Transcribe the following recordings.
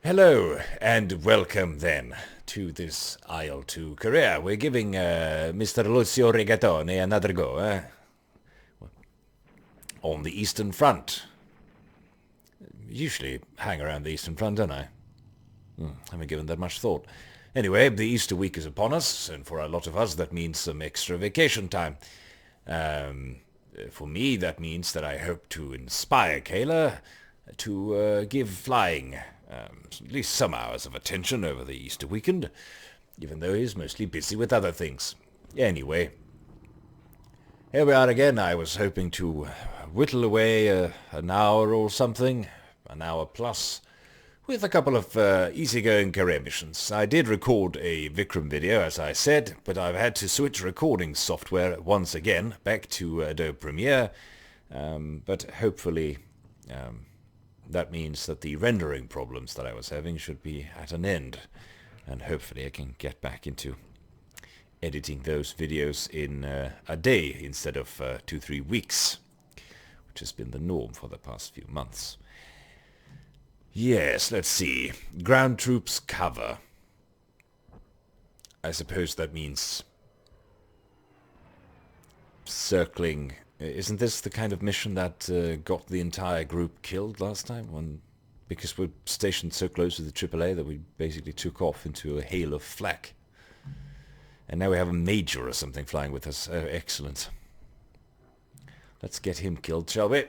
Hello, and welcome then to this IL2 career. We're giving Mr. Lucio Rigatoni another go on the Eastern Front. Usually hang around the Eastern Front, don't I? Haven't given that much thought. Anyway, the Easter week is upon us, and for a lot of us that means some extra vacation time. For me, that means that I hope to inspire Kayla to give flying at least some hours of attention over the Easter weekend, even though he's mostly busy with other things. Anyway, here we are again. I was hoping to whittle away an hour or something, an hour plus, with a couple of easygoing career missions. I did record a Vikram video, as I said, but I've had to switch recording software once again, back to Adobe Premiere, but hopefully that means that the rendering problems that I was having should be at an end, and hopefully I can get back into editing those videos in a day instead of 2-3 weeks, which has been the norm for the past few months. Yes, let's see. Ground troops cover. I suppose that means circling. Isn't this the kind of mission that got the entire group killed last time? Because we're stationed so close to the AAA that we basically took off into a hail of flak. And now we have a major or something flying with us. Oh, excellent. Let's get him killed, shall we?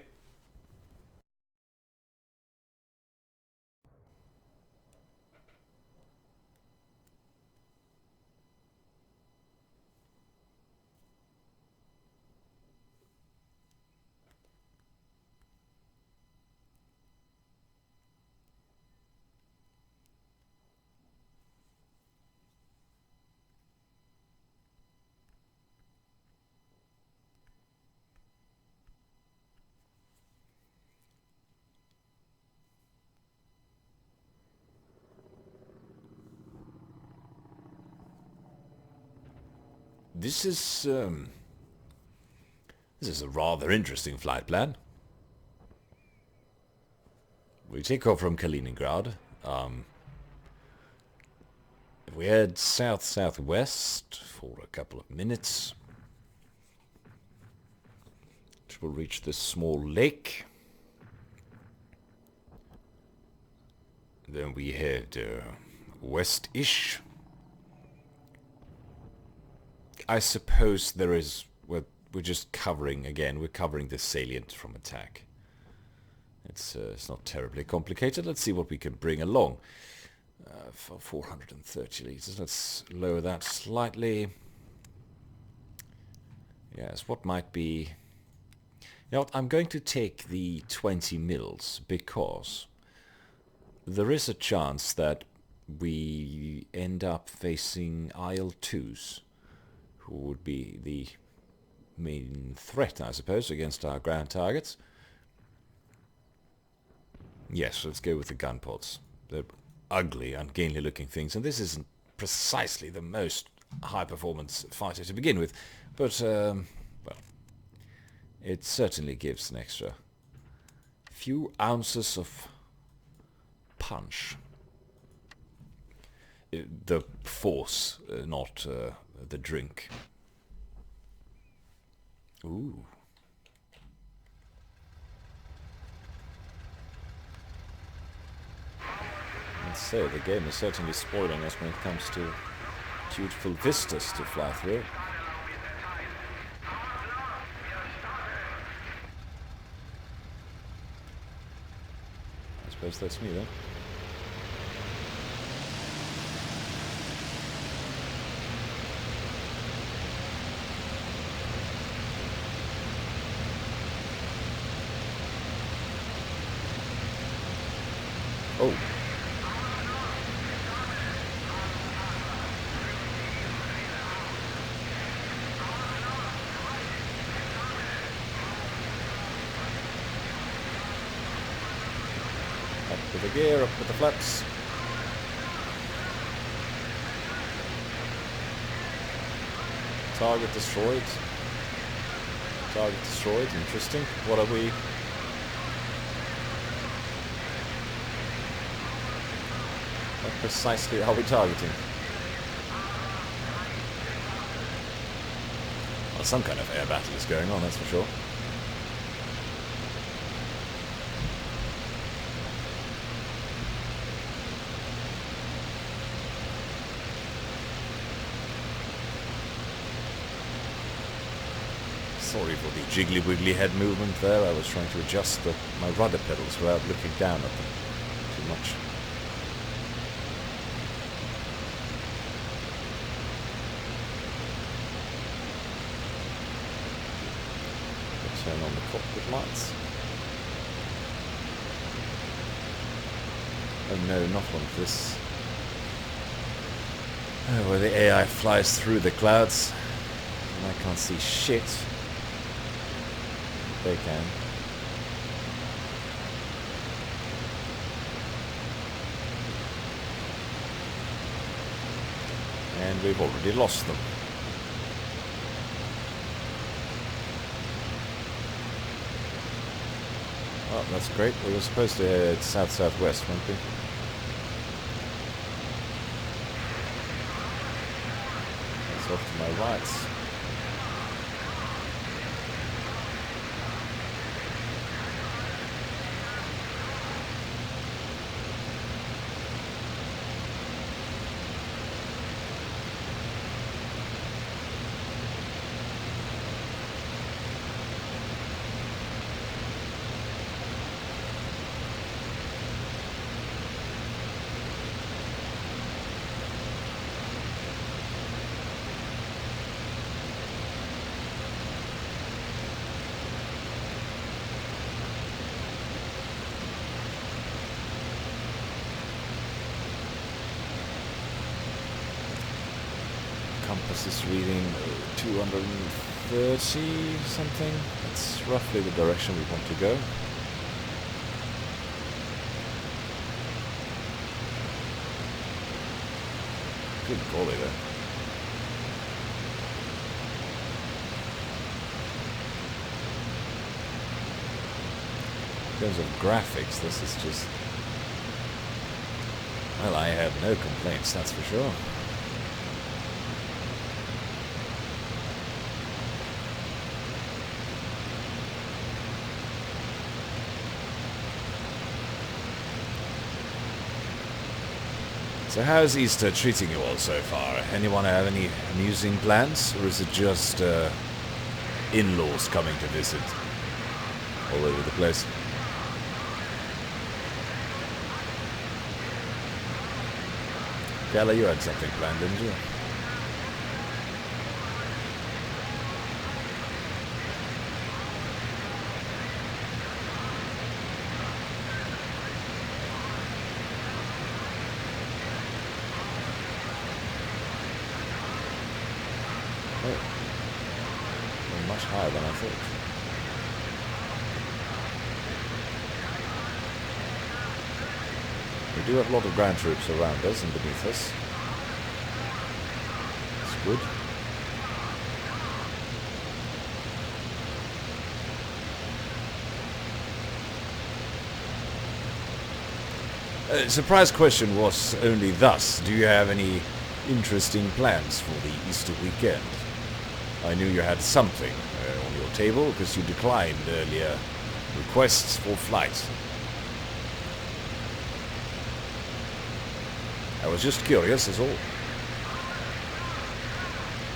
This is a rather interesting flight plan. We take off from Kaliningrad. We head south-southwest for a couple of minutes, which will reach this small lake. Then we head west-ish. I suppose there is... We're just covering, again, we're covering the salient from attack. It's not terribly complicated. Let's see what we can bring along. For 430 liters, let's lower that slightly. Yes, what might be... You know what, I'm going to take the 20 mils because there is a chance that we end up facing IL2s, who would be the main threat, I suppose, against our ground targets. Yes, let's go with the gun pods. They're ugly, ungainly looking things, and this isn't precisely the most high-performance fighter to begin with, but, well, it certainly gives an extra few ounces of punch. The force, not the drink. Ooh. Let's say the game is certainly spoiling us when it comes to beautiful vistas to fly through. I suppose that's me then. Oh. Up with the gear, up with the flaps. Target destroyed. Target destroyed, interesting. What are we? What precisely are we targeting? Well, some kind of air battle is going on, that's for sure. Sorry for the jiggly wiggly head movement there. I was trying to adjust my rudder pedals without looking down at them too much. Turn on the cockpit lights. Oh no, not one of this. Oh, where the AI flies through the clouds and I can't see shit. They can. And we've already lost them. Oh, that's great. We were supposed to head south-southwest, weren't we? That's off to my right. Compass is reading 230 something. That's roughly the direction we want to go. Good golly there. In terms of graphics, this is just... well, I have no complaints, that's for sure. So how's Easter treating you all so far? Anyone have any amusing plans? Or is it just in-laws coming to visit all over the place? Gala, you had something planned, didn't you? Much higher than I thought. We do have a lot of ground troops around us and beneath us. It's good. Surprise question was only thus: do you have any interesting plans for the Easter weekend? I knew you had something on your table because you declined earlier requests for flight. I was just curious, is all.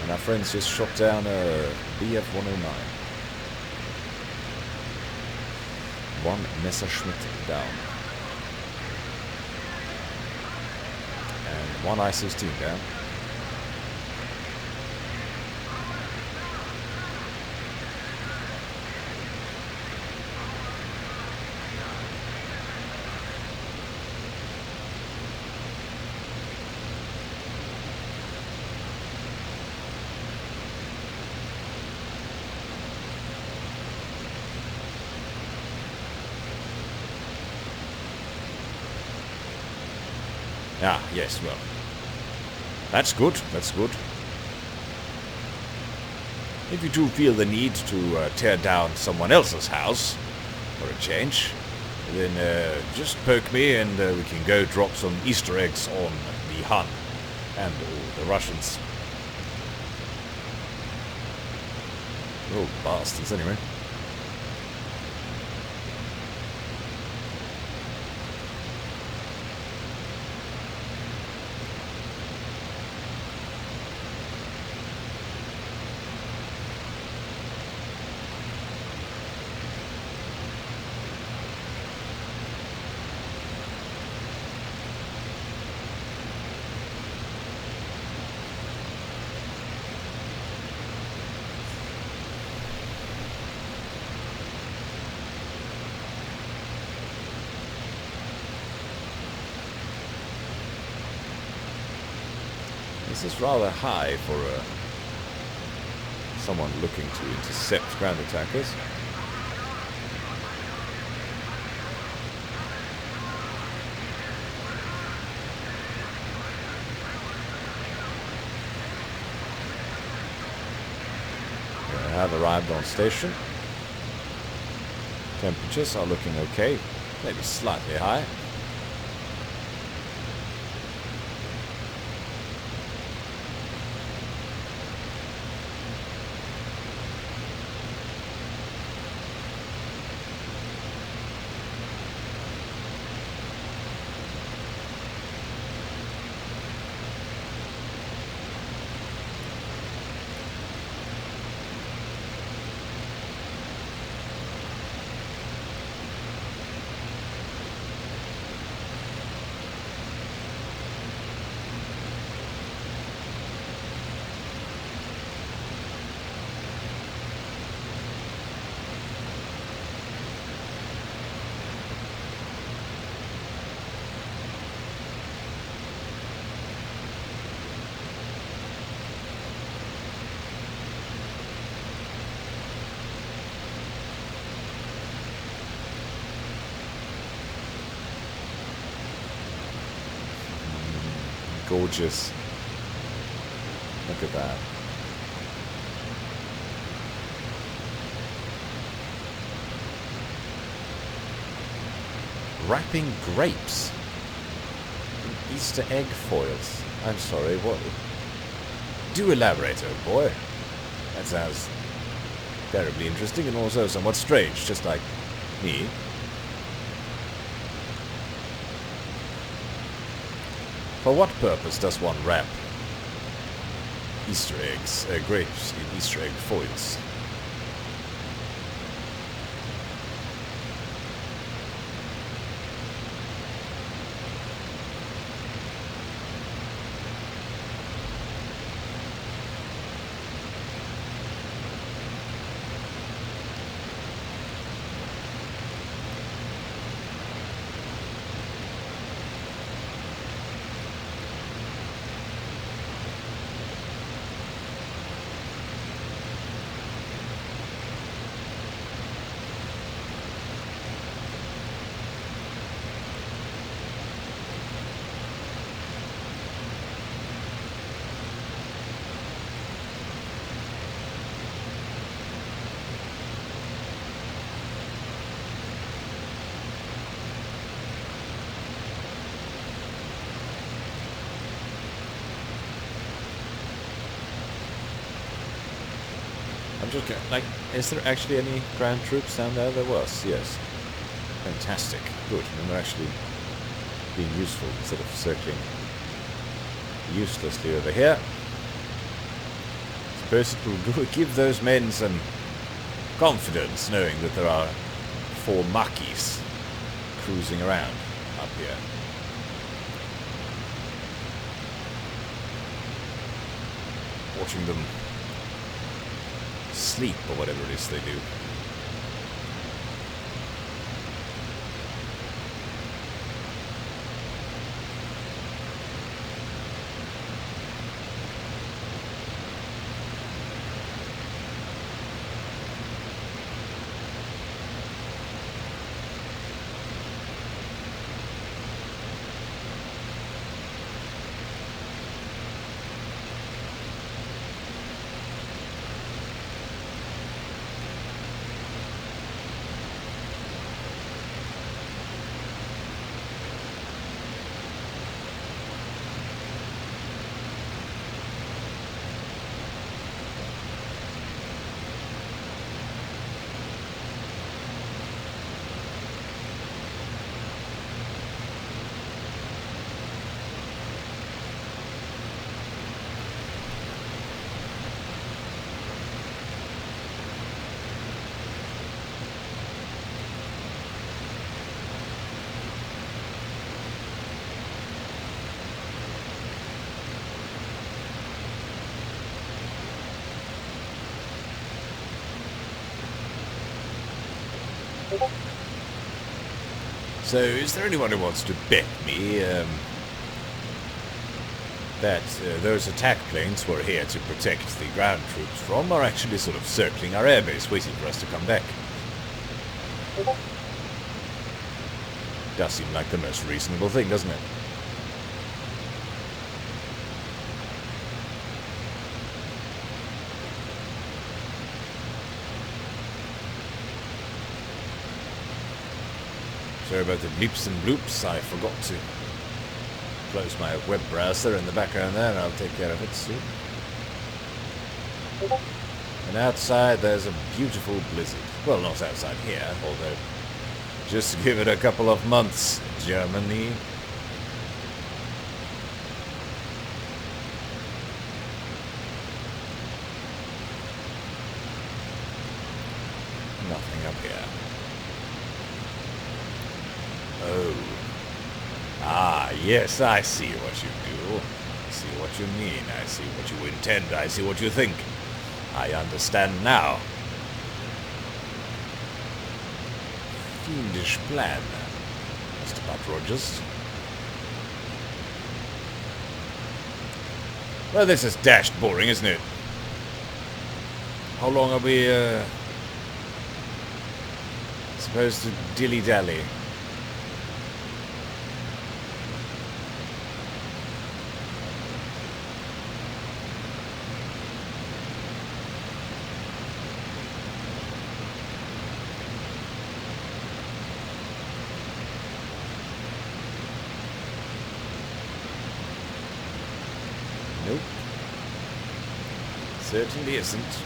And our friends just shot down a BF-109. One Messerschmitt down. And one I-16 down. Ah, yes, well. That's good, that's good. If you do feel the need to tear down someone else's house for a change, then just poke me and we can go drop some Easter eggs on the Hun and all the Russians. Oh, bastards, anyway. This is rather high for someone looking to intercept ground attackers. I have arrived on station. Temperatures are looking okay, maybe slightly high. Gorgeous. Look at that. Wrapping grapes in Easter egg foils. I'm sorry, what? Do elaborate, old boy. That sounds terribly interesting and also somewhat strange, just like me. For what purpose does one wrap Easter eggs, grapes in Easter egg foils? I'm just like, is there actually any ground troops down there? There was, yes. Fantastic. Good. And they're actually being useful instead of circling uselessly over here. I suppose it will give those men some confidence knowing that there are 4 Makis cruising around up here. Watching them sleep or whatever it is they do. So, is there anyone who wants to bet me that those attack planes we're here to protect the ground troops from are actually sort of circling our airbase, waiting for us to come back? Does seem like the most reasonable thing, doesn't it? Sorry about the bleeps and bloops. I forgot to close my web browser in the background there, and I'll take care of it soon. And outside there's a beautiful blizzard. Well, not outside here, although just give it a couple of months, Germany. Nothing up here. Oh. Ah, yes, I see what you do. I see what you mean. I see what you intend. I see what you think. I understand now. Fiendish plan, Mr. Butt Rogers. Well, this is dashed boring, isn't it? How long are we, supposed to dilly-dally? Nope. Certainly isn't.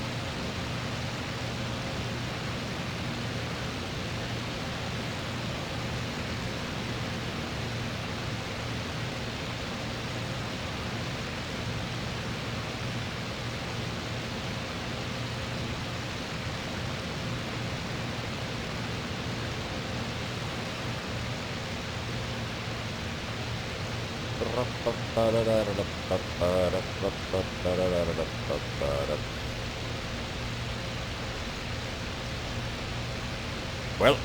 Well,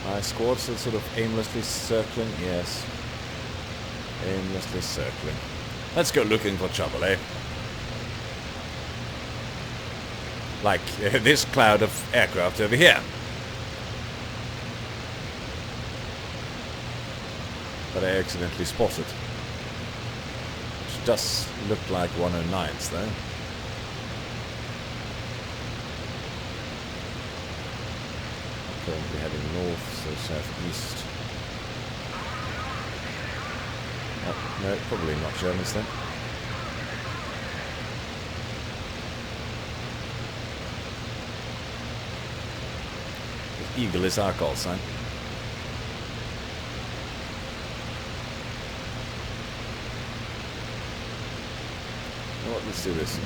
my squad's still sort of aimlessly circling. Yes, aimlessly circling. Let's go looking for trouble, eh? Like this cloud of aircraft over here. That I accidentally spotted. Which does look like 109s though. Currently heading north, so southeast. Oh, no, probably not Germans then. Eagle is our call sign. You know what, let's do this.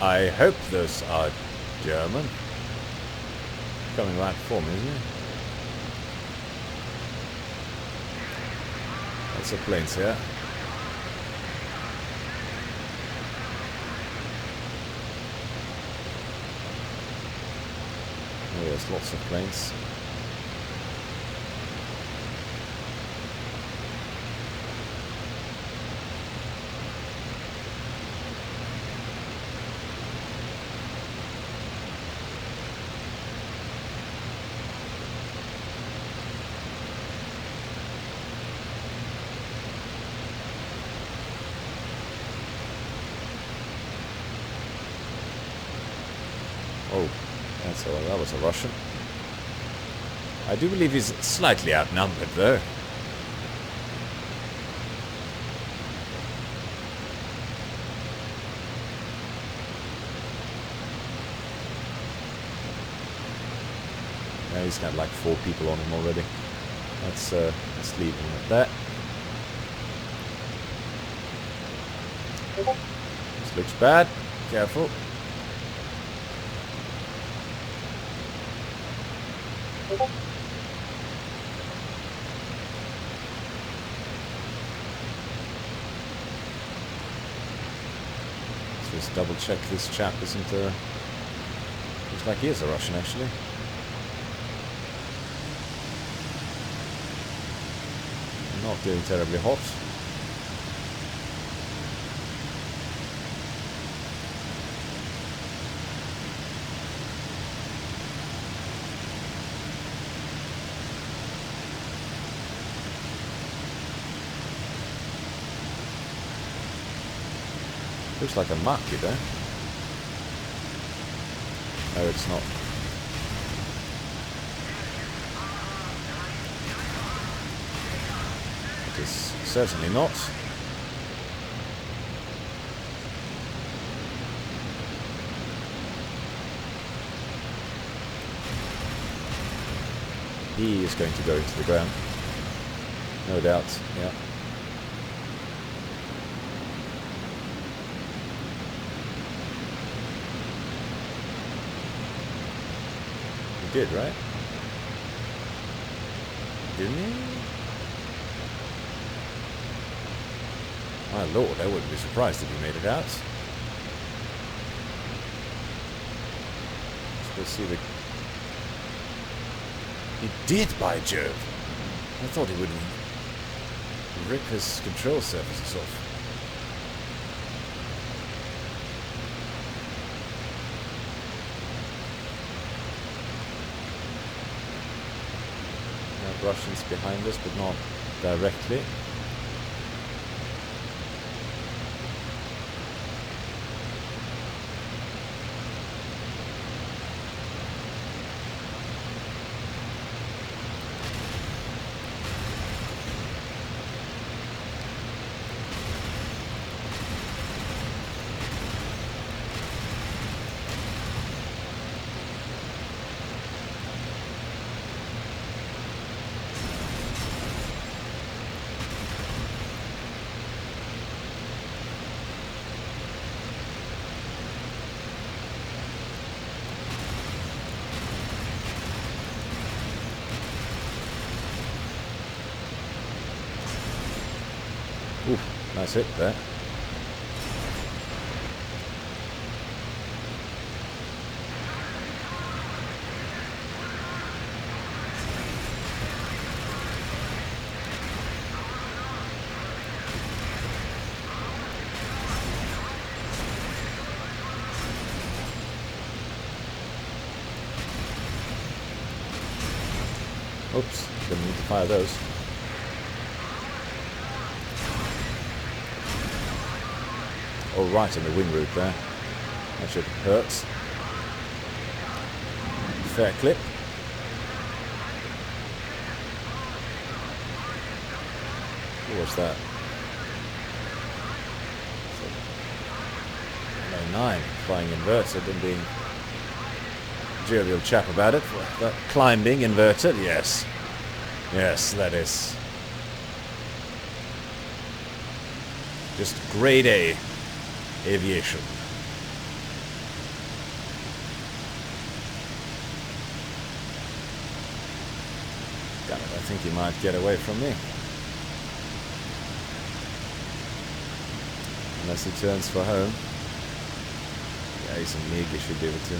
I hope those are German. Coming right for me, isn't it? Lots of planes here. Oh, there's lots of planes. So that was a Russian. I do believe he's slightly outnumbered, though. Yeah, he's got like 4 people on him already. Let's leave him at that. This looks bad. Careful. Let's just double check this chap isn't looks like he is a Russian actually. Not doing terribly hot. Looks like a Maki there. No, it's not. It is certainly not. He is going to go into the ground. No doubt, yeah. He did, right? Didn't he? My lord, I wouldn't be surprised if he made it out. Let's go see the... He did, by Jove! I thought he would rip his control surfaces off. Now Russians behind us, but not directly. Ooh, nice hit there. Oops, didn't need to fire those. Oh, right in the wing route there. That should hurt. Fair clip. What was that? 9, flying inverted and being jovial chap about it. That climbing inverted, yes. Yes, that is. Just grade A aviation. God, I think he might get away from me. Unless he turns for home. Yeah, he's a MiG, he should be able to.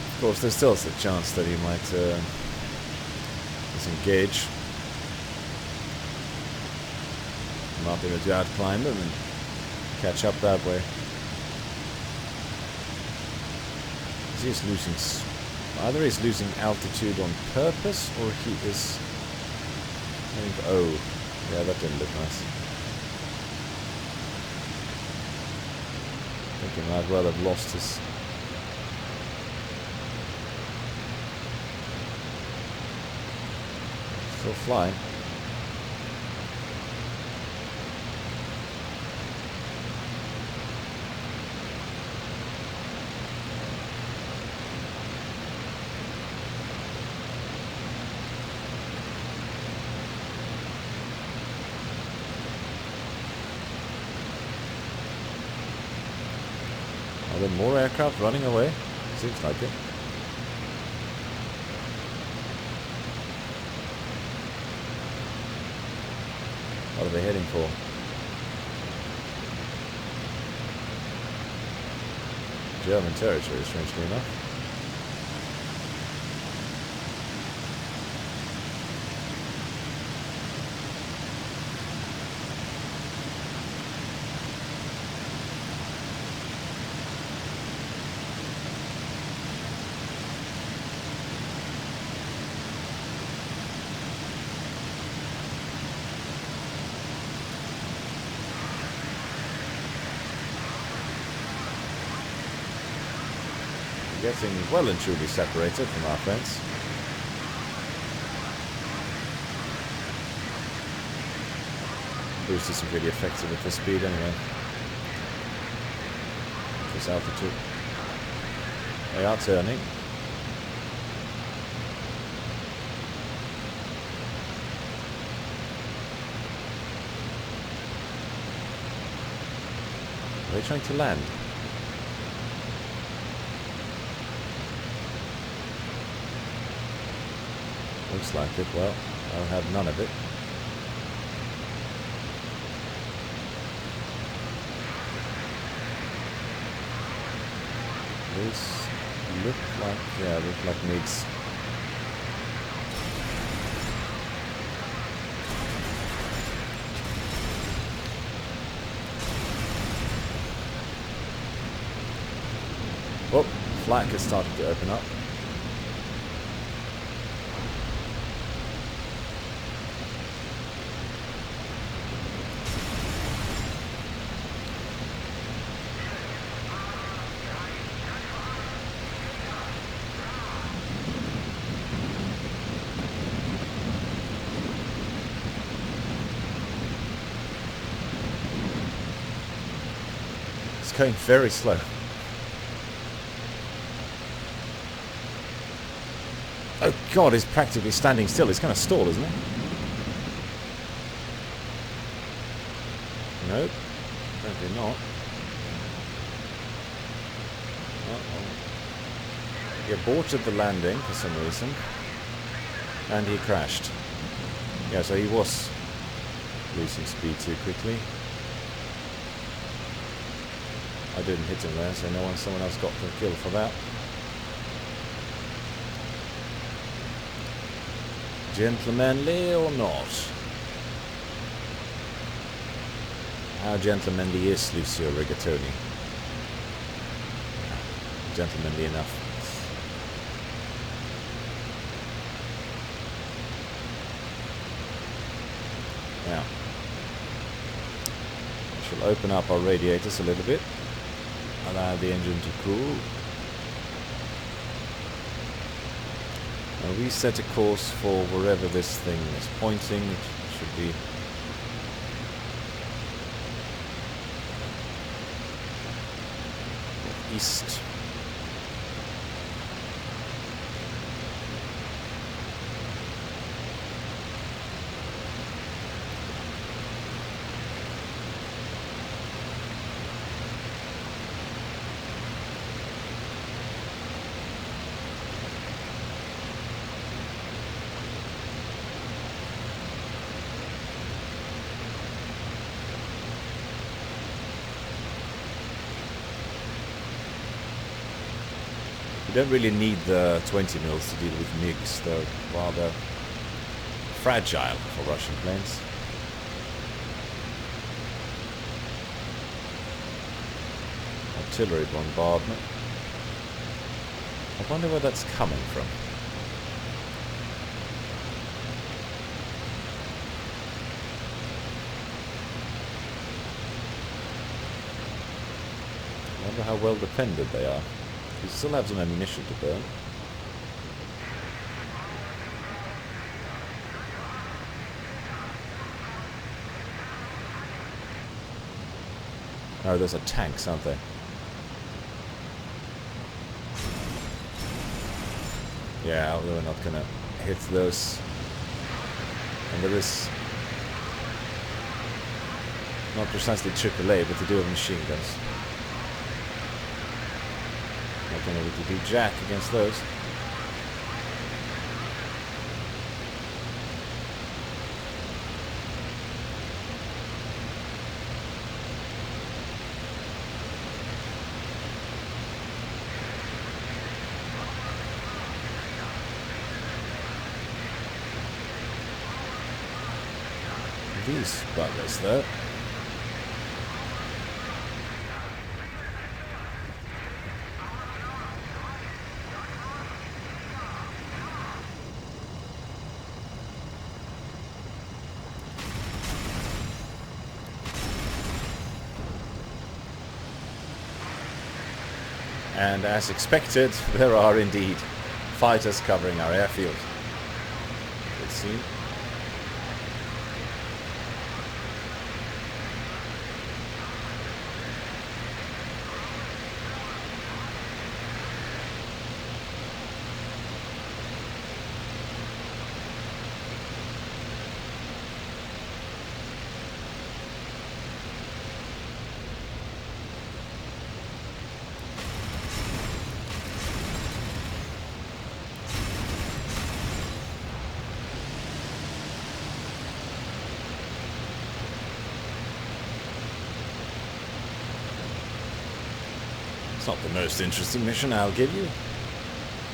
Of course, there's still a chance that he might disengage. Not be able to outclimb him and catch up that way. He's losing Either he's losing altitude on purpose, or he is... Oh, yeah, that didn't look nice. I think he might well have lost his... Still flying. Are there more aircraft running away? Seems like it. What are they heading for? German territory, strangely enough. Getting well and truly separated from our friends. Boost isn't really effective at this speed anyway. This altitude. They are turning. Are they trying to land? Looks like it. Well, I'll have none of it. This look like, yeah, look like needs. Oh, flak has started to open up. Going very slow. Oh god, he's practically standing still. He's going to stall, isn't he? Nope. Apparently not. Uh-oh. He aborted the landing for some reason. And he crashed. Yeah, so he was losing speed too quickly. I didn't hit him there, so someone else got the kill for that. Gentlemanly or not? How gentlemanly is Lucio Rigatoni? Gentlemanly enough. Now, we shall open up our radiators a little bit. Allow the engine to cool. Now we set a course for wherever this thing is pointing. It should be east. You don't really need the 20 mils to deal with MiGs, they're rather fragile for Russian planes. Artillery bombardment. I wonder where that's coming from. I wonder how well defended they are. We still have some ammunition to burn. Oh, those are tanks, aren't they? Yeah, we're not gonna hit those. And there is not precisely AAA, but they do have machine guns. Not gonna really do jack against those. These buggers, though. And as expected, there are indeed fighters covering our airfield. Let's see. It's not the most interesting mission, I'll give you.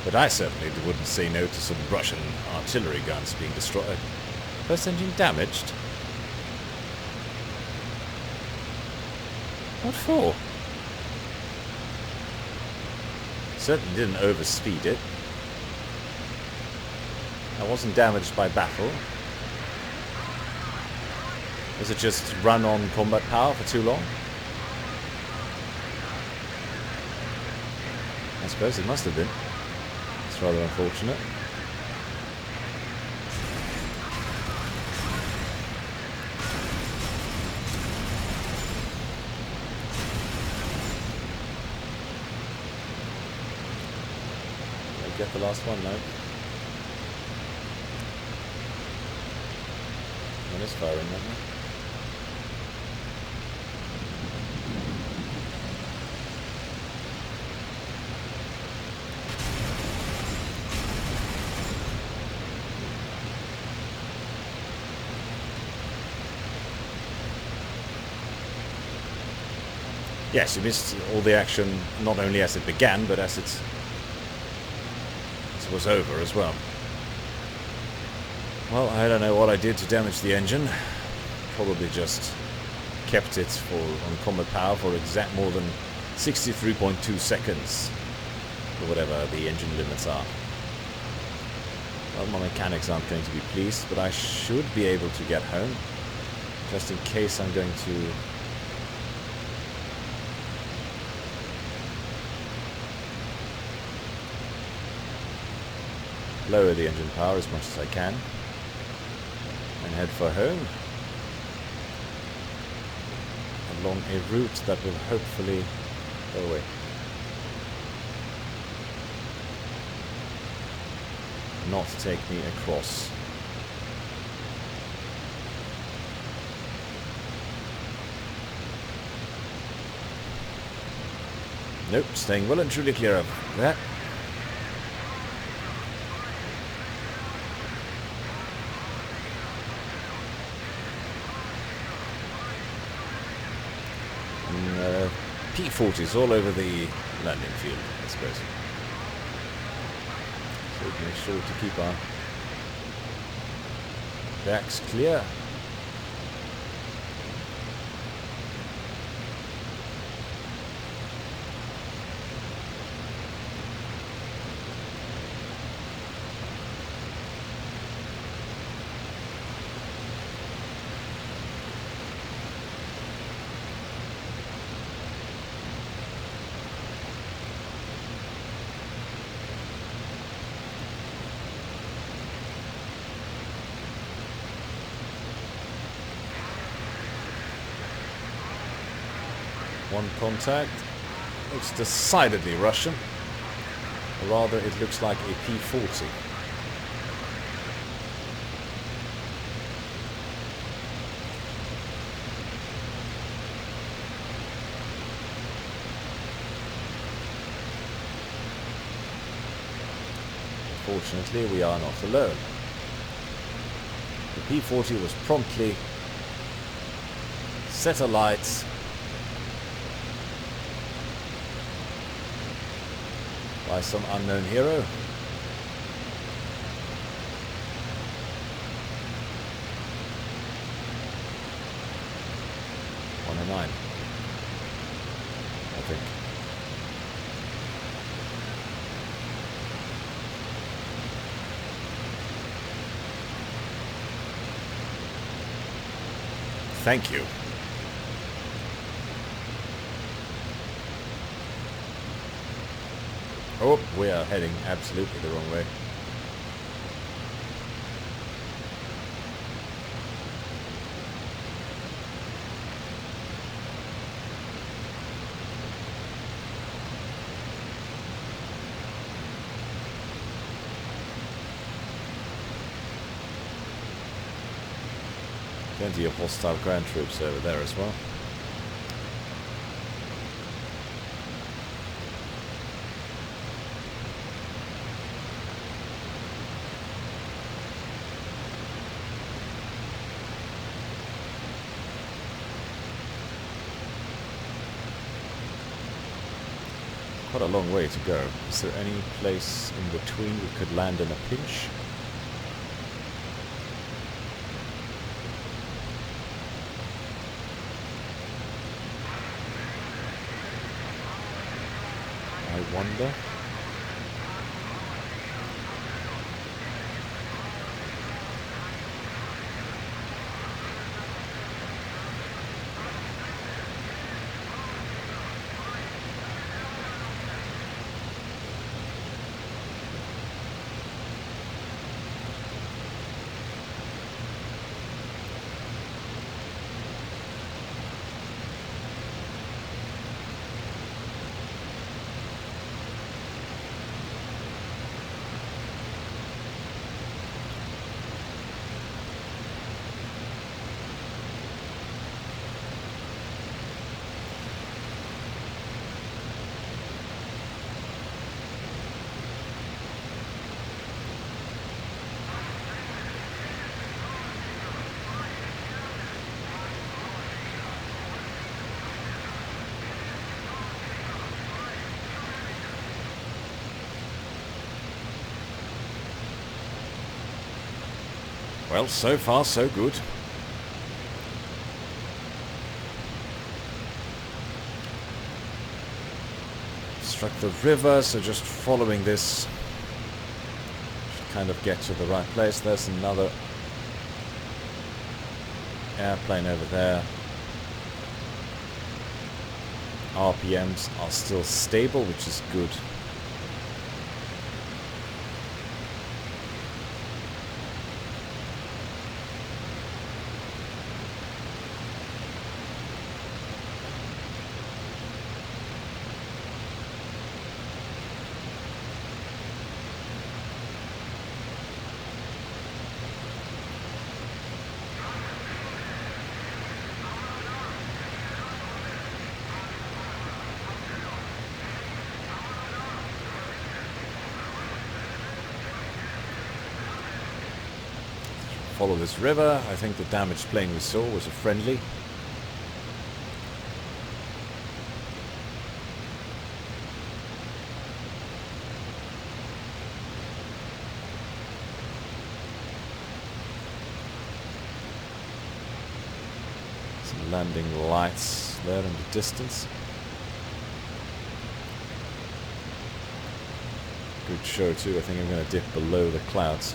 But I certainly wouldn't say no to some Russian artillery guns being destroyed. First engine damaged? What for? Certainly didn't overspeed it. I wasn't damaged by battle. Was it just run on combat power for too long? I suppose it must have been. It's rather unfortunate. Did I get the last one? No. One is firing, isn't it? Yes, you missed all the action, not only as it began, but as it was over as well. Well, I don't know what I did to damage the engine. Probably just kept it on combat power for exact more than 63.2 seconds, or whatever the engine limits are. Well, my mechanics aren't going to be pleased, but I should be able to get home, just in case I'm going to lower the engine power as much as I can and head for home along a route that will hopefully go away. Not take me across. Nope, staying well and truly clear of that. P-40s all over the landing field, I suppose. So we can make sure to keep our backs clear. One contact. Looks decidedly Russian. Or rather, it looks like a P-40. Fortunately, we are not alone. The P-40 was promptly set alight by some unknown hero. On a 9, I think. Thank you. Oh, we are heading absolutely the wrong way. Plenty of hostile ground troops over there as well. Quite a long way to go. Is there any place in between we could land in a pinch? I wonder. Well, so far so good. Struck the river, so just following this should kind of get to the right place. There's another airplane over there. RPMs are still stable, which is good. Follow this river. I think the damaged plane we saw was a friendly. Some landing lights there in the distance. Good show too. I think I'm going to dip below the clouds.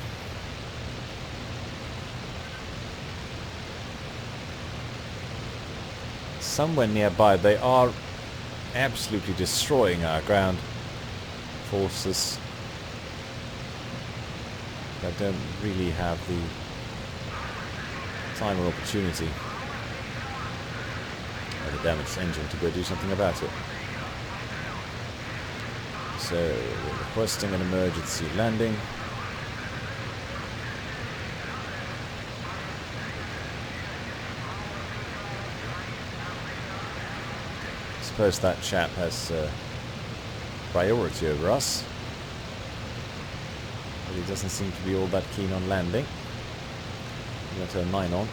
Somewhere nearby, they are absolutely destroying our ground forces. I don't really have the time or opportunity. the damaged engine to go do something about it. So, we're requesting an emergency landing. I suppose that chap has priority over us. But he doesn't seem to be all that keen on landing. I'm going to turn mine on.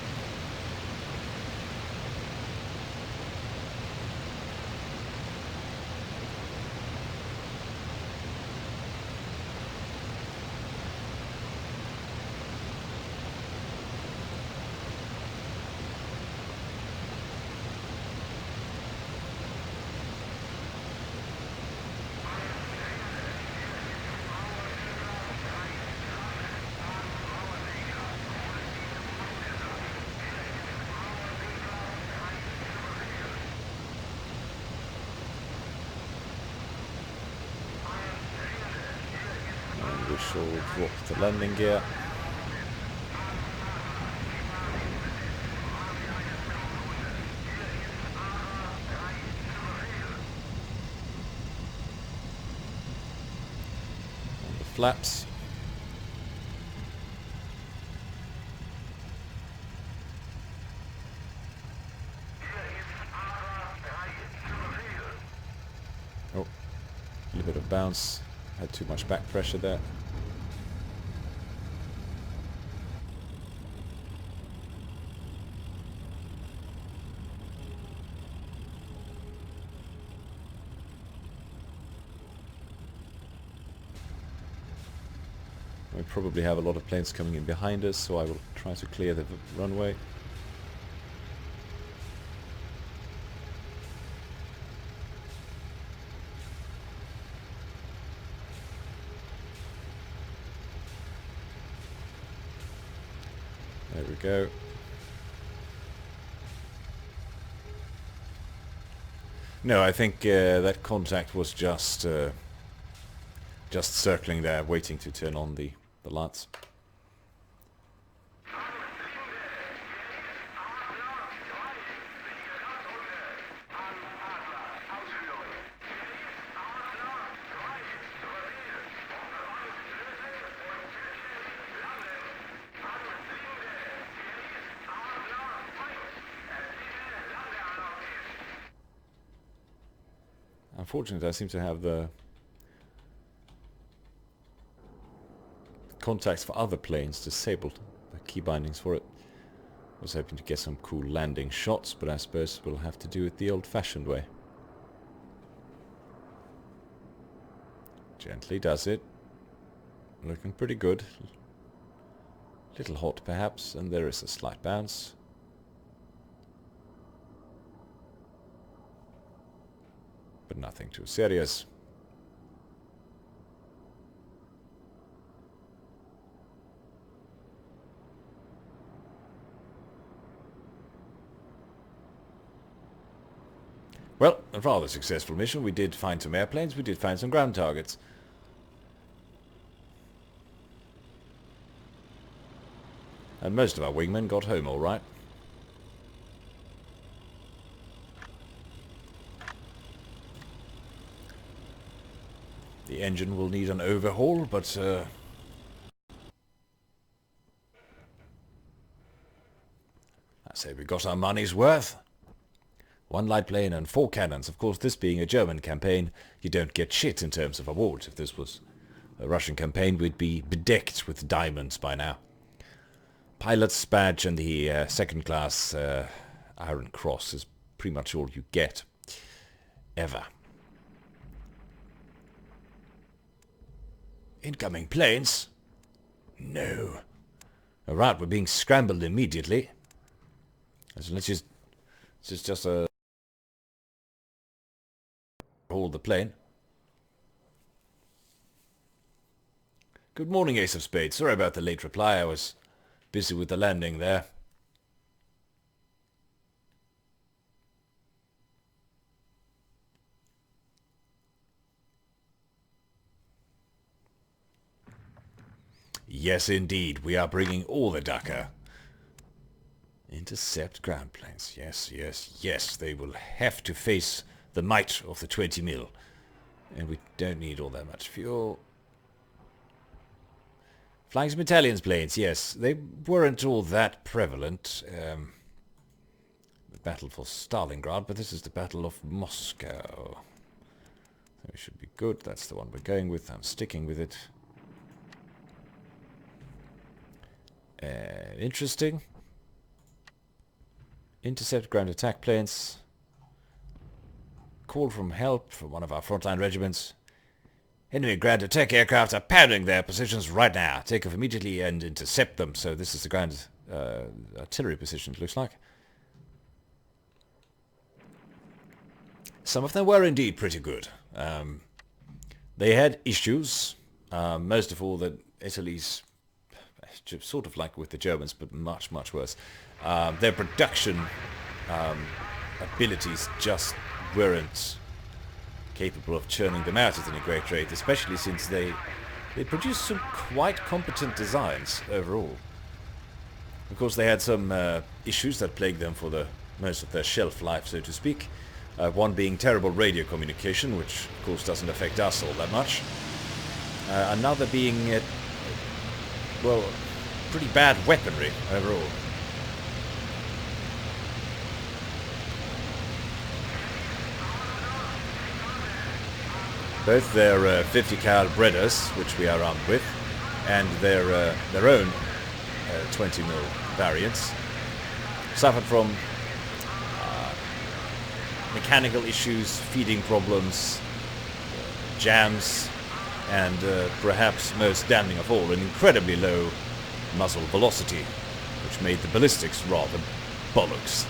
We shall drop the landing gear. On the flaps. Oh, a little bit of bounce. Had too much back pressure there. We probably have a lot of planes coming in behind us, so I will try to clear the runway. There we go. No, I think that contact was just circling there, waiting to turn on the lights. Unfortunately, I seem to have the contacts for other planes disabled, the key bindings for it. I was hoping to get some cool landing shots, but I suppose we'll have to do it the old-fashioned way. Gently does it. Looking pretty good. Little hot perhaps, and there is a slight bounce. But nothing too serious. Well, a rather successful mission. We did find some airplanes, we did find some ground targets. And most of our wingmen got home all right. The engine will need an overhaul, but I say we got our money's worth. 1 light plane and 4 cannons. Of course, this being a German campaign, you don't get shit in terms of awards. If this was a Russian campaign, we'd be bedecked with diamonds by now. Pilot's badge and the second class Iron Cross is pretty much all you get. Ever. Incoming planes? No. Alright, we're being scrambled immediately. So let's just hold the plane. Good morning, Ace of Spades. Sorry about the late reply. I was busy with the landing there. Yes, indeed. We are bringing all the Dakar. Intercept ground planes. Yes, yes, yes. They will have to face the might of the 20 mil. And we don't need all that much fuel. Flying some Italian planes, yes. They weren't all that prevalent. The battle for Stalingrad, but this is the Battle of Moscow. So we should be good. That's the one we're going with. I'm sticking with it. Interesting. Intercept ground attack planes. Call from help from one of our frontline regiments. Enemy ground attack aircraft are pounding their positions right now. Take off immediately and intercept them. So this is the ground artillery position, it looks like. Some of them were indeed pretty good. They had issues. Most of all that Italy's, sort of like with the Germans, but much, much worse. Their production abilities just weren't capable of churning them out at any great rate, especially since they produced some quite competent designs overall. Of course, they had some issues that plagued them for the most of their shelf life, so to speak. One being terrible radio communication, which of course doesn't affect us all that much. Another being, well, pretty bad weaponry overall. Both their 50 cal Bredders, which we are armed with, and their own 20 mil variants, suffered from mechanical issues, feeding problems, jams, and perhaps most damning of all, an incredibly low muzzle velocity, which made the ballistics rather bollocks.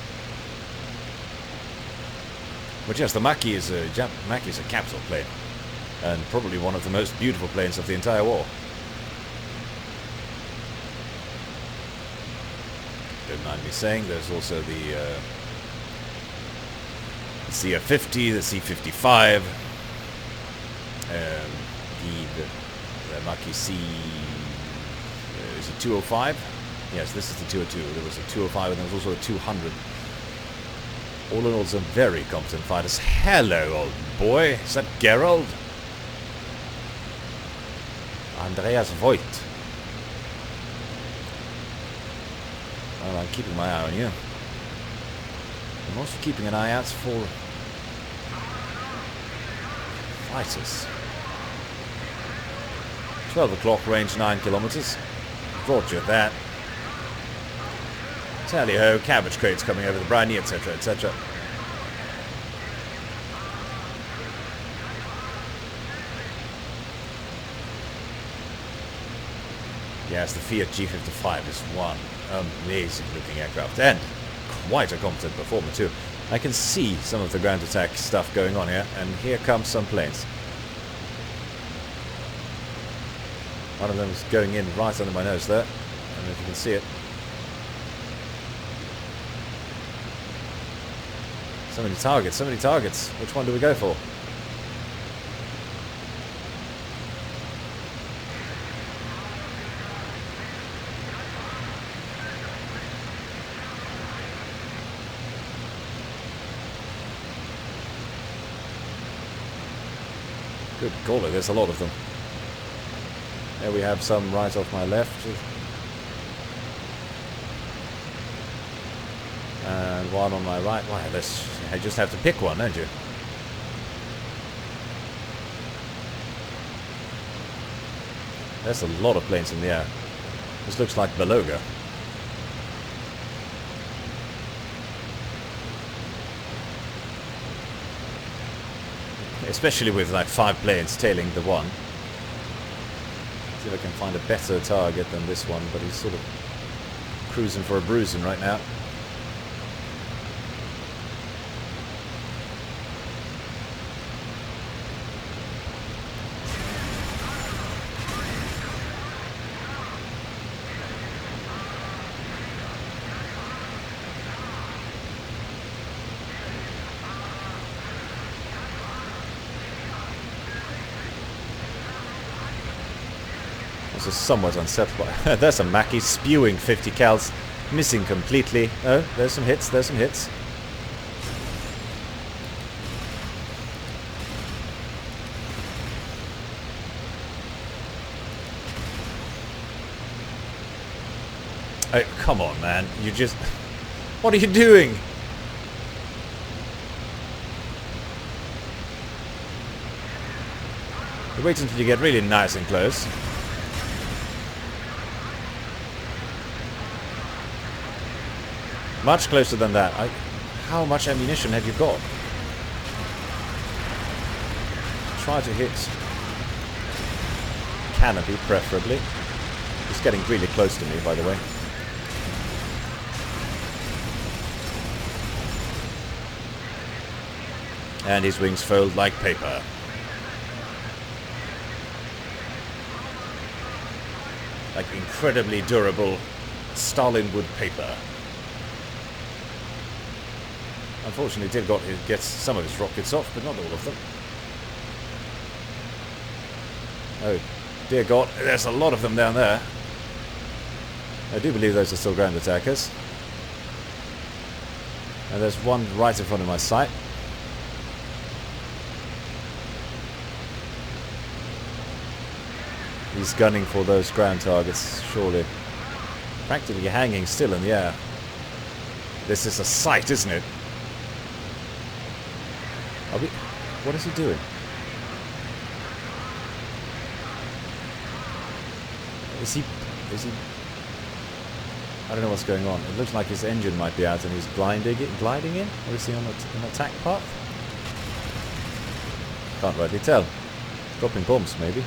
But yes, the Maki is a capital plane, and probably one of the most beautiful planes of the entire war. Don't mind me saying, there's also the CF-50, the C-55, the Maki C... is it 205? Yes, this is the 202. There was a 205 and there was also a 200. All in all, some very competent fighters. Hello, old boy. Is that Gerald? Andreas Voigt. Well, I'm keeping my eye on you. I'm also keeping an eye out for fighters. 12 o'clock, range 9 kilometers. Roger that. Tally-ho, cabbage crates coming over the briny, etc., etc. Yes, the Fiat G55 is one amazing looking aircraft, and quite a competent performer too. I can see some of the ground attack stuff going on here, and here comes some planes. One of them is going in right under my nose there. I don't know if you can see it. So many targets, so many targets. Which one do we go for? Good golly, there's a lot of them. There we have some right off my left. And one on my right. Wow, I just have to pick one, don't you? There's a lot of planes in the air. This looks like Beluga. Especially with like 5 planes tailing the one. See if I can find a better target than this one, but he's sort of cruising for a bruising right now. Somewhat unsettled. There's a Mackie spewing 50 cals Missing completely. Oh, there's some hits, there's some hits. Oh, come on, man. You just... What are you doing? You wait until you get really nice and close. Much closer than that. How much ammunition have you got? Try to hit canopy, preferably. He's getting really close to me, by the way. And his wings fold like paper. Like incredibly durable Stalin wood paper. Unfortunately, did get some of his rockets off, but not all of them. Oh, dear God, there's a lot of them down there. I do believe those are still ground attackers. And there's one right in front of my sight. He's gunning for those ground targets, surely. Practically hanging still in the air. This is a sight, isn't it? What is he doing? Is he... I don't know what's going on. It looks like his engine might be out and he's gliding in? Or is he on an attack path? Can't rightly tell. Dropping bombs, maybe.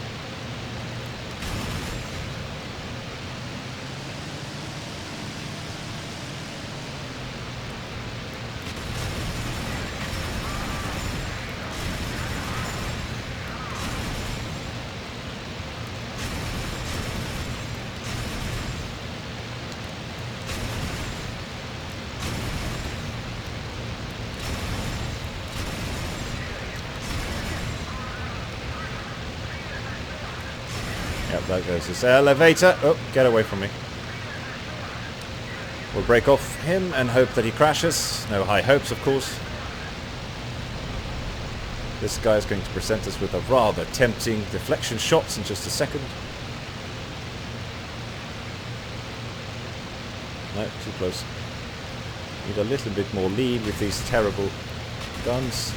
Yep, that goes this elevator. Oh, get away from me. We'll break off him and hope that he crashes. No high hopes, of course. This guy is going to present us with a rather tempting deflection shots in just a second. No, too close. Need a little bit more lead with these terrible guns.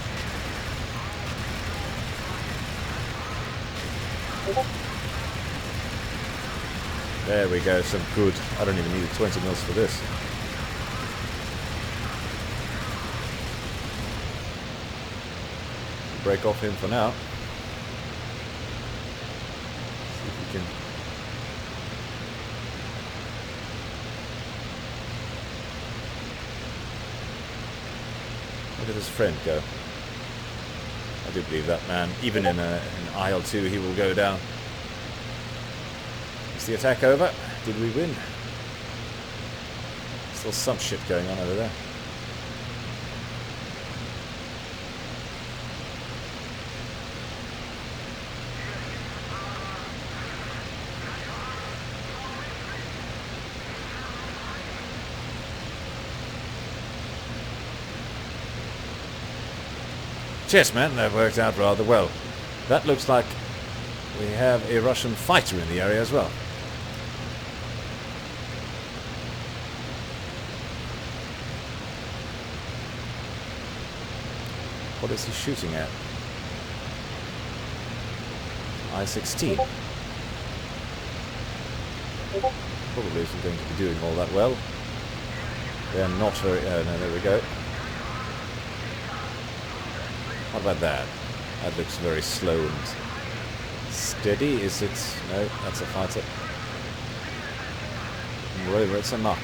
There we go, some good. I don't even need 20 mils for this. Break off him for now. See if we can. Where did his friend go? I do believe that man, even in an IL2, he will go down. Is the attack over? Did we win? Still some shit going on over there. Cheers, man, that worked out rather well. That looks like we have a Russian fighter in the area as well. What is he shooting at? I-16. Probably isn't going to be doing all that well. They're not very... no, there we go. How about that? That looks very slow and steady. Is it? No, that's a fighter. Moreover, it's a knock.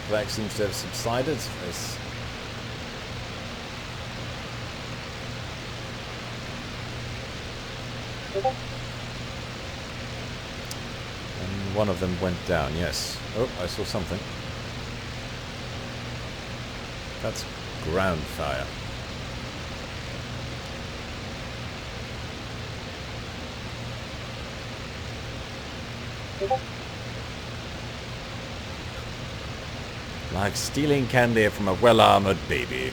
Black seems to have subsided. Yes. And one of them went down, yes. Oh, I saw something. That's ground fire. Like stealing candy from a well-armored baby.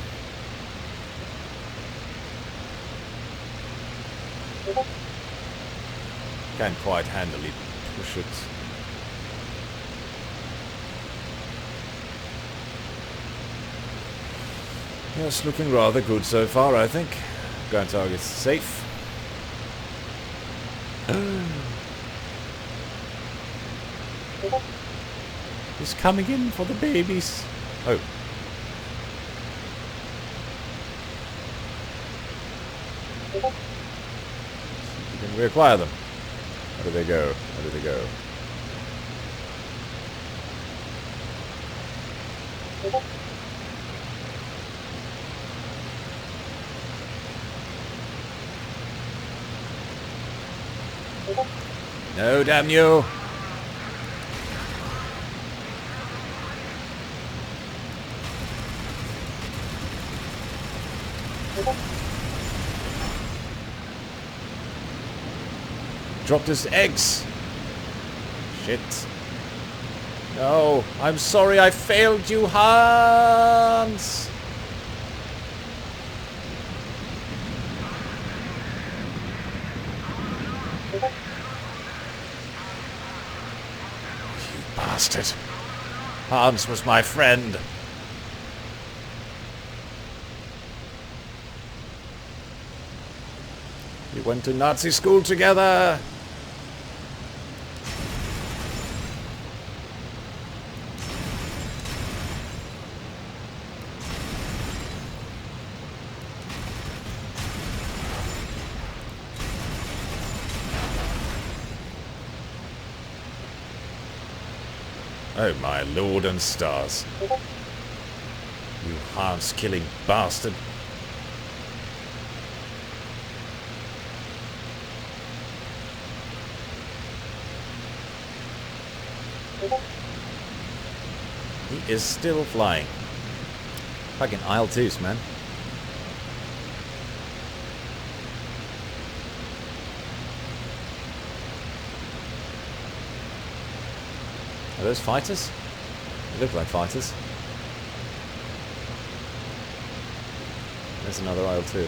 Can't quite handily push it. Yes, looking rather good so far, I think. Ground target's safe. He's coming in for the babies. Oh. You can reacquire them. Where do they go? Where do they go? No, damn you! Dropped his eggs! Shit. No, I'm sorry I failed you, Hans! You bastard. Hans was my friend. We went to Nazi school together. Oh my lord and stars. You Hans-killing bastard. He is still flying. Fucking IL2s, man. Are those fighters? They look like fighters. There's another IL2.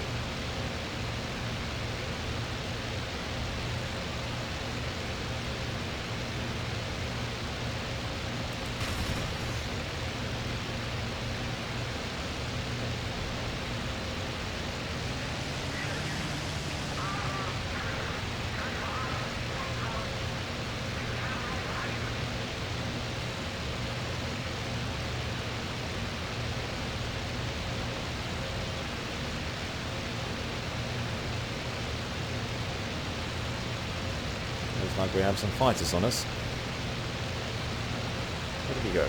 Looks like we have some fighters on us. Where did he go?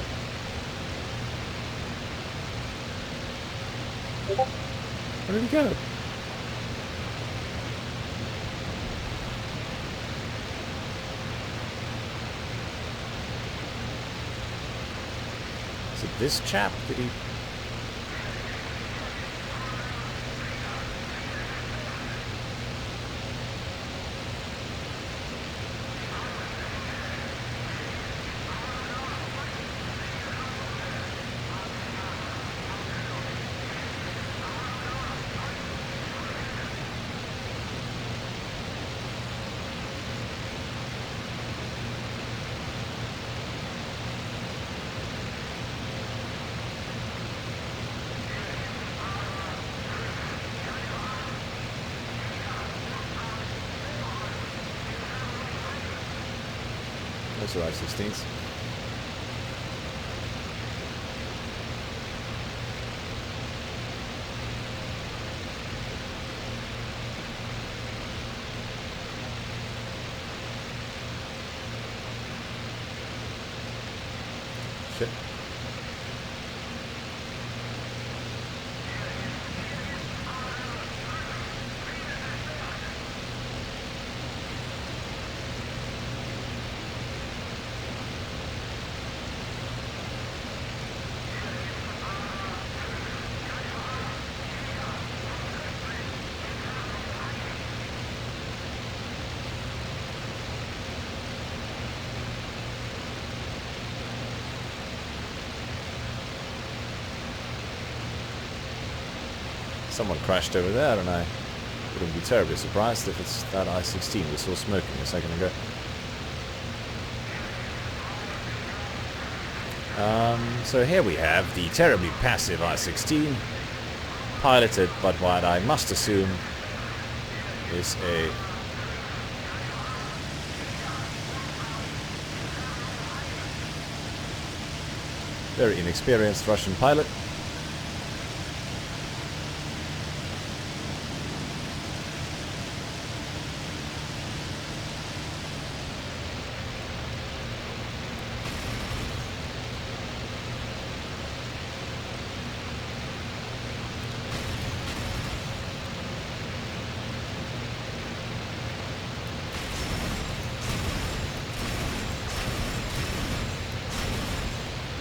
Where did he go? Is it this chap? Did he... Those are I-16s. Shit. someone crashed over there, and I wouldn't be terribly surprised if it's that I-16 we saw smoking a second ago. So here we have the terribly passive I-16, piloted by what I must assume is a very inexperienced Russian pilot.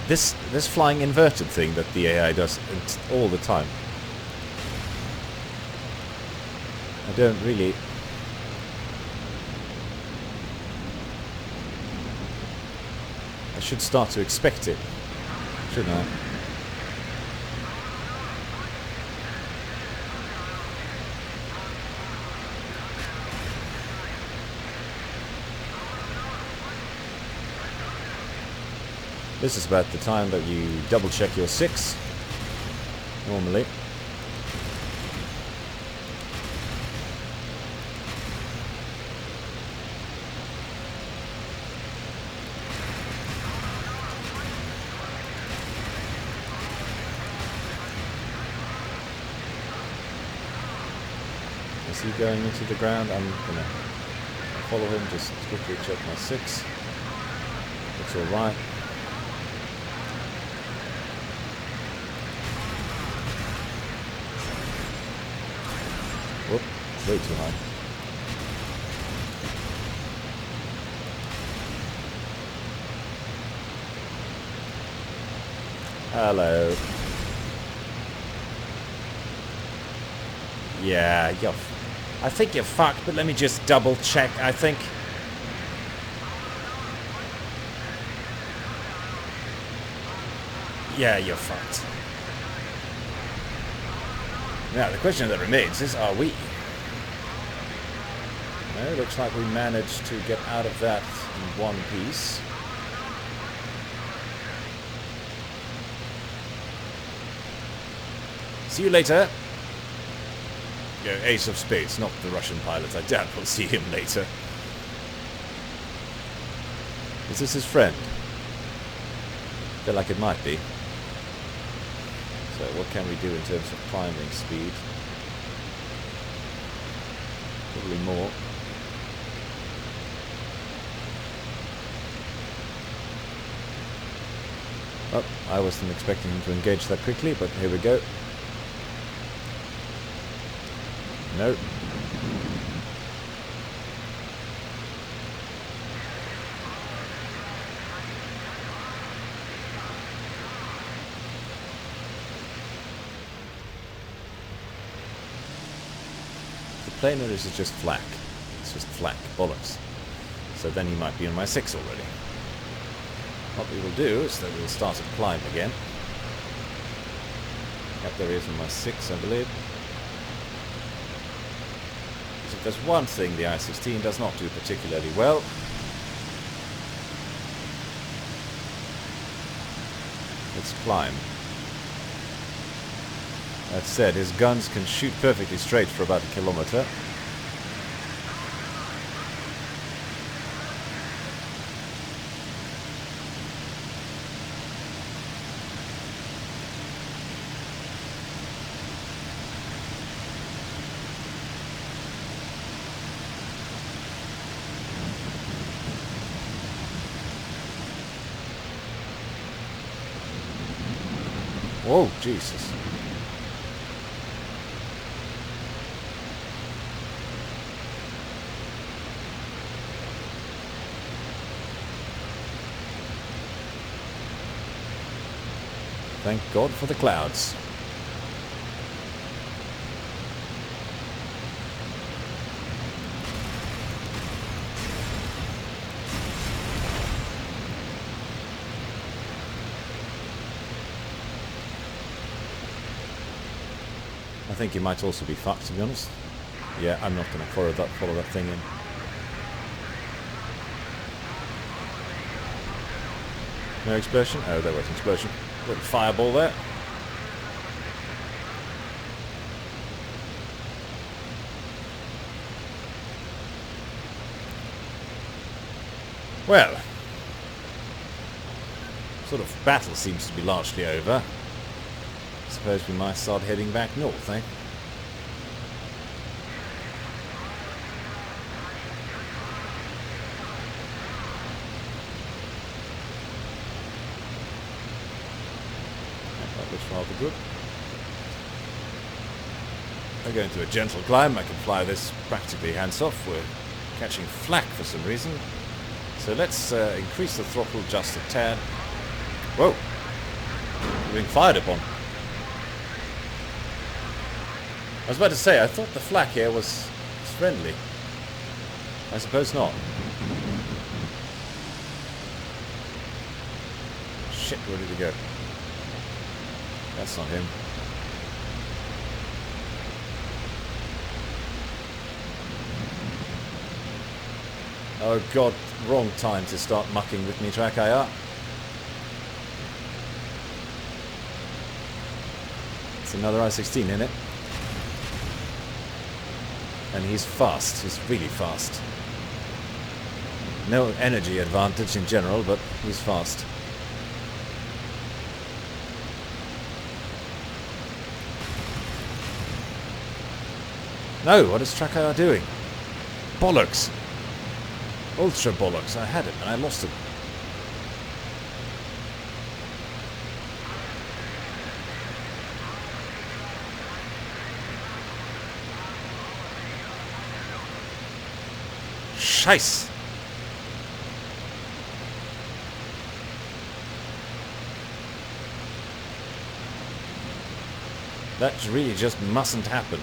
This flying inverted thing that the AI does all the time. I don't really... I should start to expect it, shouldn't I? This is about the time that you double check your 6, normally. Is he going into the ground? I'm gonna follow him, just quickly check my 6. Looks alright. Whoop, way too high. Hello. Yeah, I think you're fucked, but let me just double check, I think. Yeah, you're fucked. Now, the question that remains is, are we? No, looks like we managed to get out of that in one piece. See you later. Yeah, Ace of Spades, not the Russian pilot. I doubt we'll see him later. Is this his friend? I feel like it might be. So what can we do in terms of climbing speed? Probably more. Oh, I wasn't expecting him to engage that quickly, but here we go. No. Planar is just flak. It's just flak bollocks. So then he might be on my 6 already. What we will do is that we'll start a climb again. Yep, there he is on my 6, I believe. Because if there's one thing the I-16 does not do particularly well, it's climb. That said, his guns can shoot perfectly straight for about 1 kilometer. Oh, Jesus. Thank God for the clouds. I think he might also be fucked, to be honest. Yeah, I'm not going to follow that thing in. No explosion? Oh, there was an explosion. Little fireball there. Well, sort of battle seems to be largely over. I suppose we might start heading back north, eh? That looks rather good. We're going to a gentle climb. I can fly this practically hands-off. We're catching flak for some reason. So let's increase the throttle just a tad. Whoa! We're being fired upon. I was about to say, I thought the flak here was friendly. I suppose not. Shit, where did he go? That's not him. Oh god, wrong time to start mucking with me, track IR. It's another I-16 in it. And he's fast, he's really fast. No energy advantage in general, but he's fast. No, what is track IR doing? Bollocks! Ultra bollocks, I had it and I lost it. Scheiß! That really just mustn't happen.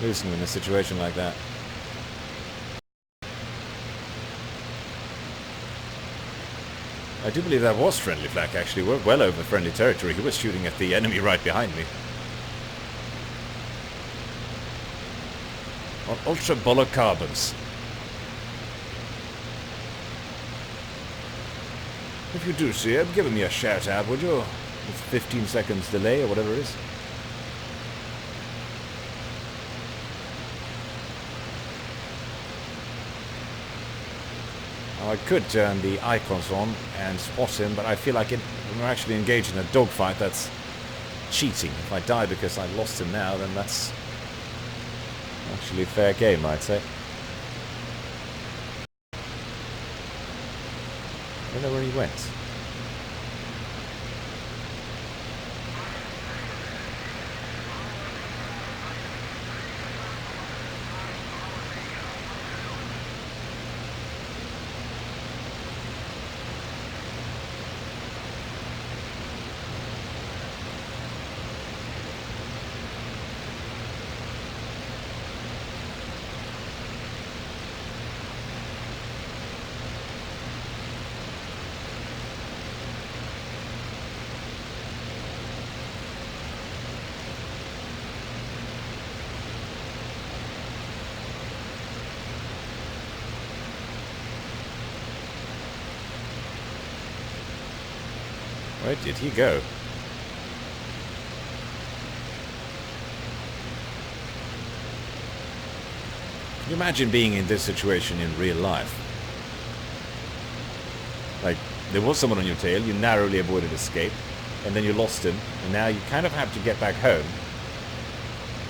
Losing him in a situation like that. I do believe that was friendly flak, actually. We're well over friendly territory. He was shooting at the enemy right behind me. On ultra bollock carbons. If you do see him, give me a shout out, would you? With 15 seconds delay or whatever it is. I could turn the icons on and spot him, but I feel like when we're actually engaged in a dogfight, that's cheating. If I die because I lost him now, then that's actually a fair game, I'd say. I don't know where he went. Where did he go? Can you imagine being in this situation in real life? Like, there was someone on your tail, you narrowly avoided escape, and then you lost him, and now you kind of have to get back home.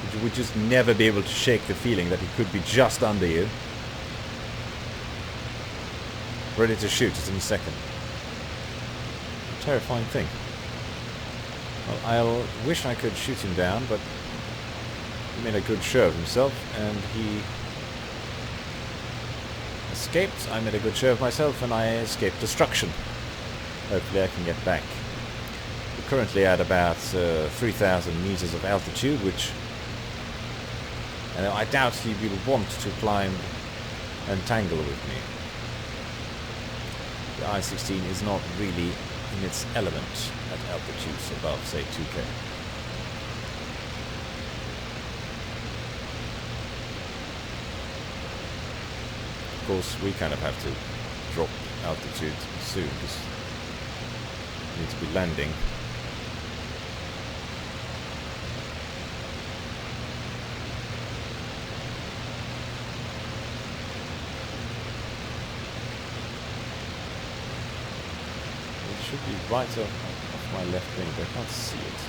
But you would just never be able to shake the feeling that he could be just under you. Ready to shoot at any second. Terrifying thing. Well, I wish I could shoot him down, but he made a good show of himself, and he escaped. I made a good show of myself, and I escaped destruction. Hopefully I can get back. We're currently at about 3,000 meters of altitude, which I doubt he will want to climb and tangle with me. The I-16 is not really in its element at altitudes above, say, 2K. Of course, we kind of have to drop altitude soon because we need to be landing. It should be right off my left wing, but I can't see it.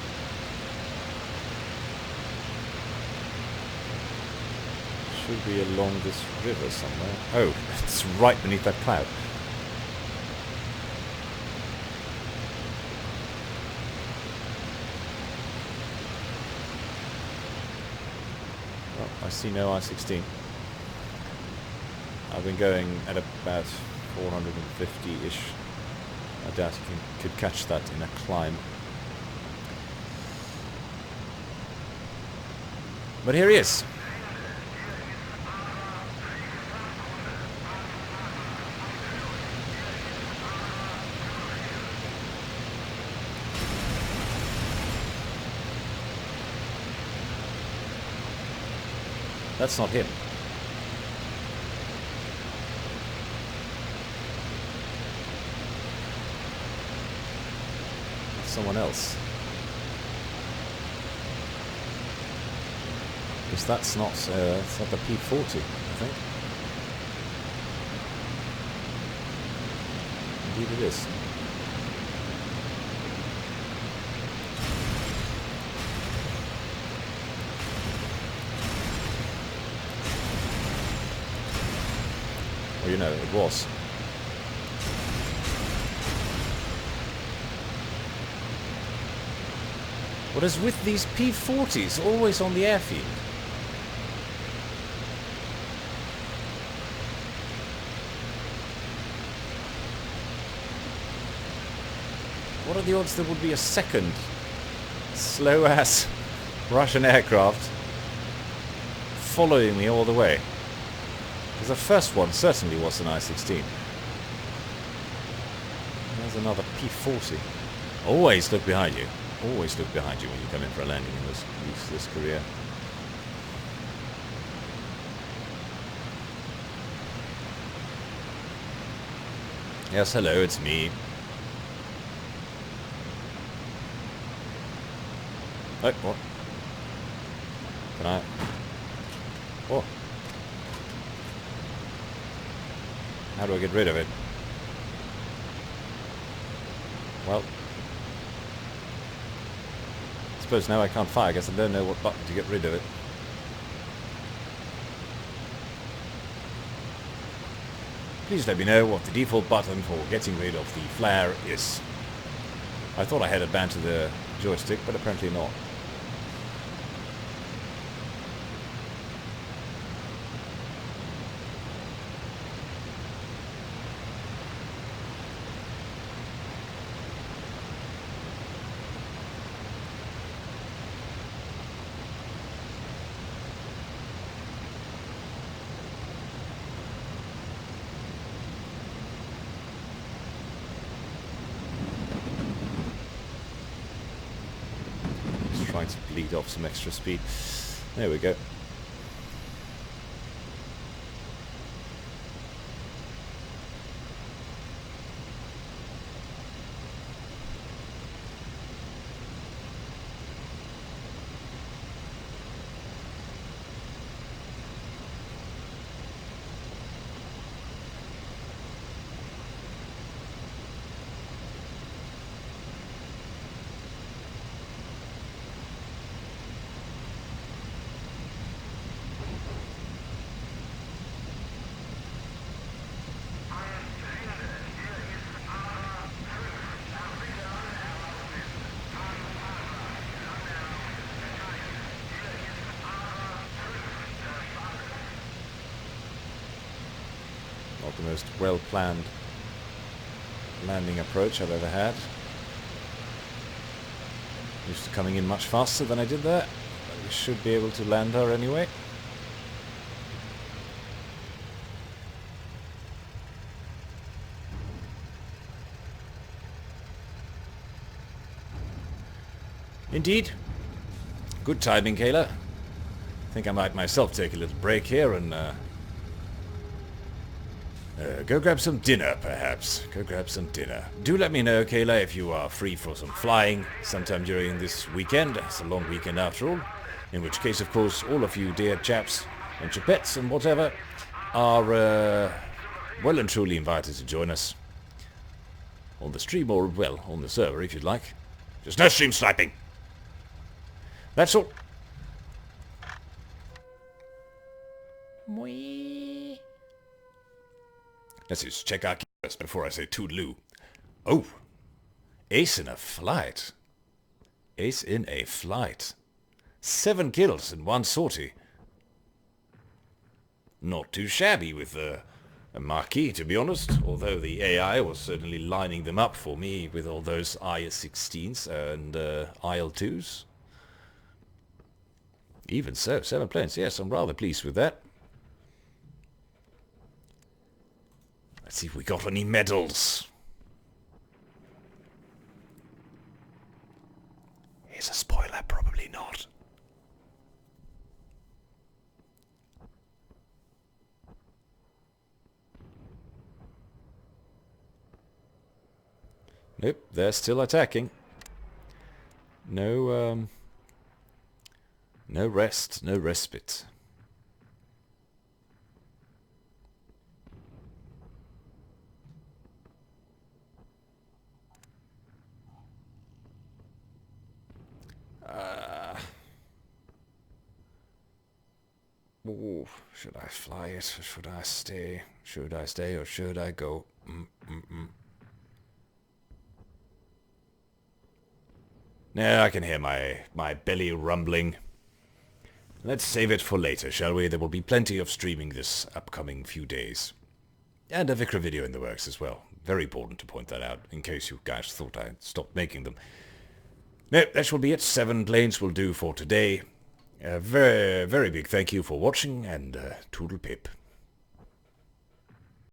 Should be along this river somewhere. Oh, it's right beneath that cloud. Well, I see no I-16. I've been going at about 450-ish. I doubt you could catch that in a climb. But here he is. That's not him. It's someone else. Because that's not the P40, I think. Indeed it is. Well, you know, it was. What is with these P40s always on the airfield? What are the odds there would be a second slow-ass Russian aircraft following me all the way? Because the first one certainly was an I-16. There's another P-40. Always look behind you. Always look behind you when you come in for a landing in this career. Yes, hello, it's me. Oh, what? Can I? Oh. How do I get rid of it? Well, I suppose now I can't fire. I guess I don't know what button to get rid of it. Please let me know what the default button for getting rid of the flare is. I thought I had it bound to the joystick, but apparently not. Trying to bleed off some extra speed. There we go. Not the most well-planned landing approach I've ever had. Used to coming in much faster than I did there, but we should be able to land her anyway. Indeed. Good timing, Kayla. I think I might myself take a little break here and Go grab some dinner, perhaps. Go grab some dinner. Do let me know, Kayla, if you are free for some flying sometime during this weekend. It's a long weekend after all. In which case, of course, all of you dear chaps and chapettes and whatever are well and truly invited to join us on the stream or, well, on the server if you'd like. Just no stream sniping. That's all. Let's just check our cameras before I say toodaloo. Oh, ace in a flight. Ace in a flight. 7 kills in one sortie. Not too shabby with a marquee, to be honest, although the AI was certainly lining them up for me with all those IS-16s and IL2s. Even so, 7 planes, yes, I'm rather pleased with that. Let's see if we got any medals. Here's a spoiler, probably not. Nope, they're still attacking. No rest, no respite. Ooh, should I fly it? Or should I stay? Should I stay or should I go? No, I can hear my belly rumbling. Let's save it for later, shall we? There will be plenty of streaming this upcoming few days. And a Vicra video in the works as well. Very important to point that out, in case you guys thought I stopped making them. No, that shall be it. 7 planes will do for today. A very, very big thank you for watching, and toodle pip.